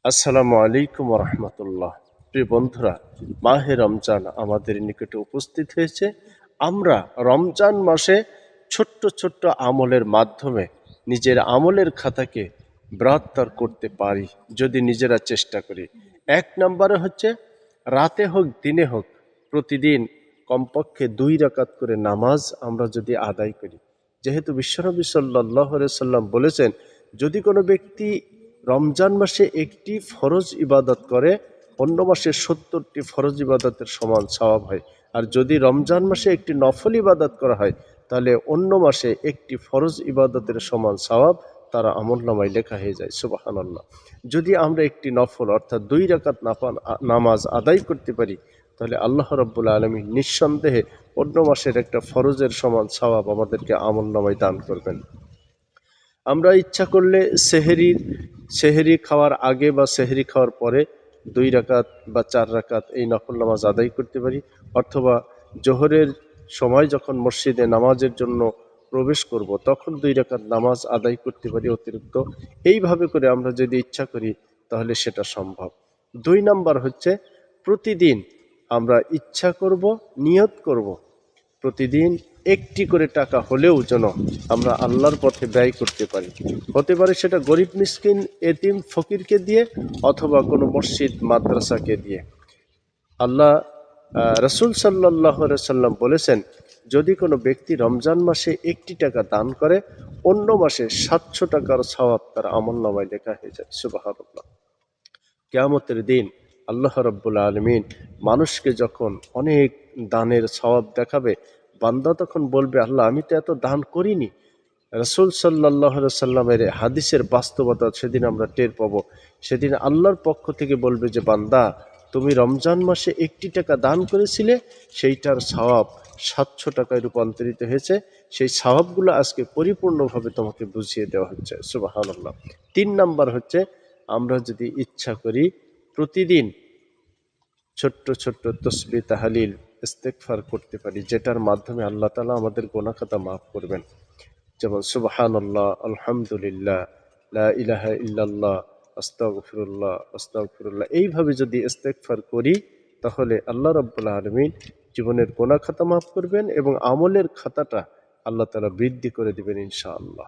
আসসালামু আলাইকুম রহমতুল্লাহ। প্রিয় বন্ধুরা, মাহে রমজান আমাদের নিকটে উপস্থিত হয়েছে। আমরা রমজান মাসে ছোট্ট ছোট্ট আমলের মাধ্যমে নিজের আমলের খাতাকে বৃহত্তর করতে পারি যদি নিজেরা চেষ্টা করি। এক নম্বরে হচ্ছে, রাতে হোক দিনে হোক প্রতিদিন কমপক্ষে 2 রাকাত করে নামাজ আমরা যদি আদায় করি। যেহেতু বিশ্বনবী সাল্লাল্লাহু আলাইহি সাল্লাম বলেছেন, যদি কোনো ব্যক্তি রমজান মাসে একটি ফরজ ইবাদত করে, অন্য মাসে 70টি ফরজ ইবাদতের সমান সওয়াব হয়। আর যদি রমজান মাসে একটি নফল ইবাদত করা হয়, তাহলে অন্য মাসে একটি ফরজ ইবাদতের সমান সওয়াব তারা আমলনামায় লেখা হয়ে যায়। সুবহানাল্লাহ। যদি আমরা একটি নফল অর্থাৎ 2 রাকাত নামাজ আদায় করতে পারি, তাহলে আল্লাহ রাব্বুল আলামিন নিঃসন্দেহে অন্য মাসের একটা ফরজের সমান সওয়াব আমাদেরকে আমলনামায় দান করবেন। আমরা ইচ্ছা করলে সেহেরি খাওয়ার আগে বা সেহেরি খাওয়ার পরে 2 রাকাত বা 4 রাকাত এই নফল নামাজ আদায় করতে পারি, অথবা জোহরের সময় যখন মসজিদে নামাজের জন্য প্রবেশ করব তখন 2 রাকাত নামাজ আদায় করতে পারি অতিরিক্ত। এইভাবে করে আমরা যদি ইচ্ছা করি তাহলে সেটা সম্ভব। 2 নাম্বার হচ্ছে, প্রতিদিন আমরা ইচ্ছা করব, নিয়ত করব, প্রতিদিন একটি করে টাকা হলেও যেন আমরা আল্লাহর পথে ব্যয় করতে পারি। হতে পারে সেটা গরিব মিসকিন এতিম ফকিরকে দিয়ে, অথবা কোনো মসজিদ মাদ্রাসাকে দিয়ে। আল্লাহ রসুল সাল্লাল্লাহু আলাইহি সাল্লাম বলেছেন, যদি কোনো ব্যক্তি রমজান মাসে একটি টাকা দান করে, অন্য মাসে 700 টাকার সওয়াব তার আমলনামায় লেখা হয়ে যায়। সুবহানাল্লাহ। কিয়ামতের দিন আল্লাহ রাব্বুল আলামিন মানুষকে যখন অনেক দানের সওয়াব দেখাবে, বান্দা তখন বলবে, আল্লাহ আমি তো এত দান করিনি। রাসূল সাল্লাল্লাহু আলাইহি সাল্লামের হাদিসের বাস্তবতা সেদিন আমরা টের পাবো। সেদিন আল্লাহর পক্ষ থেকে বলবে যে, বান্দা তুমি রমজান মাসে একটি টাকা দান করেছিলে, সেইটার সওয়াব 700 টাকায় রূপান্তরিত হয়েছে। সেই সওয়াবগুলো আজকে পরিপূর্ণভাবে তোমাকে বুঝিয়ে দেওয়া হচ্ছে। সুবহানাল্লাহ। 3 নাম্বার হচ্ছে, আমরা যদি ইচ্ছা করি প্রতিদিন ছোট্ট ছোট্ট তসবিহ তাহলিল ইস্তেগফার করতে পারি, যেটার মাধ্যমে আল্লাহ তাআলা আমাদের গুনাহ খাতা মাফ করবেন। যেমন সুবহানাল্লাহ, আলহামদুলিল্লাহ, লা ইলাহা ইল্লাল্লাহ, আস্তাগফিরুল্লাহ, আস্তাগফিরুল্লাহ। এইভাবে যদি ইস্তেগফার করি, তাহলে আল্লাহ রাব্বুল আলামিন জীবনের গুনাহ খাতা মাফ করবেন এবং আমলের খাতাটা আল্লাহ তাআলা বৃদ্ধি করে দিবেন ইনশাআল্লাহ।